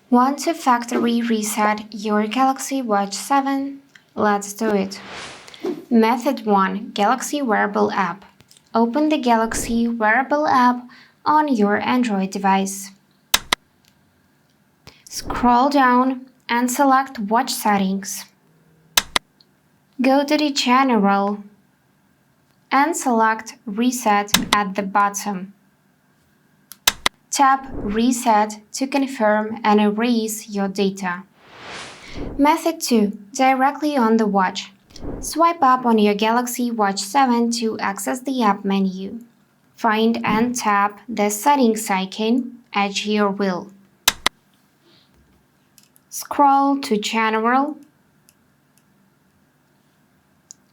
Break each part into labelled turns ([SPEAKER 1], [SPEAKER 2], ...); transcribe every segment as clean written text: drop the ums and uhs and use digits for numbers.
[SPEAKER 1] Want to factory reset your Galaxy Watch 7? Let's do it. Method 1. Galaxy Wearable app. Open the Galaxy Wearable app on your Android device. Scroll down and select Watch Settings. Go to the General and select Reset at the bottom. Tap Reset to confirm and erase your data. Method 2. Directly on the watch. Swipe up on your Galaxy Watch 7 to access the app menu. Find and tap the Settings icon at your wheel. Scroll to General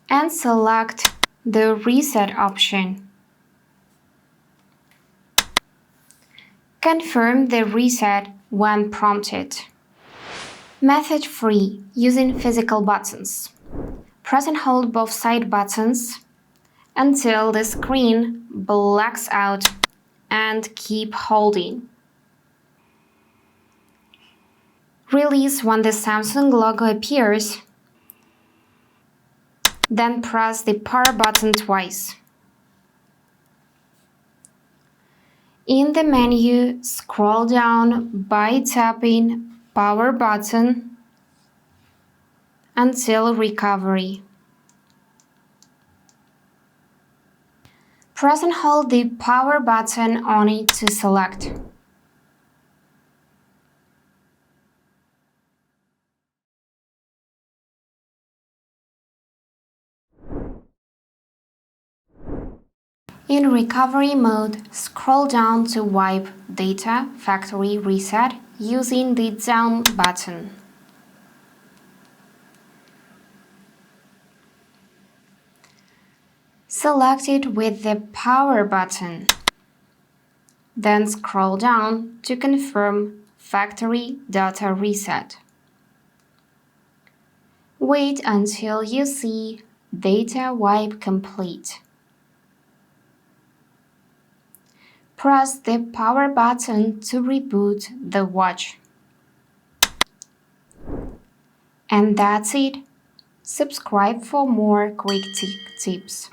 [SPEAKER 1] and select the Reset option. Confirm the reset when prompted. Method 3. Using physical buttons. Press and hold both side buttons until the screen blacks out and keep holding. Release when the Samsung logo appears. Then press the power button twice. In the menu, scroll down by tapping Power button until recovery. Press and hold the power button on it to select. In recovery mode, scroll down to wipe data factory reset using the down button. Select it with the power button. Then scroll down to confirm factory data reset. Wait until you see data wipe complete. Press the power button to reboot the watch. And that's it. Subscribe for more quick tips.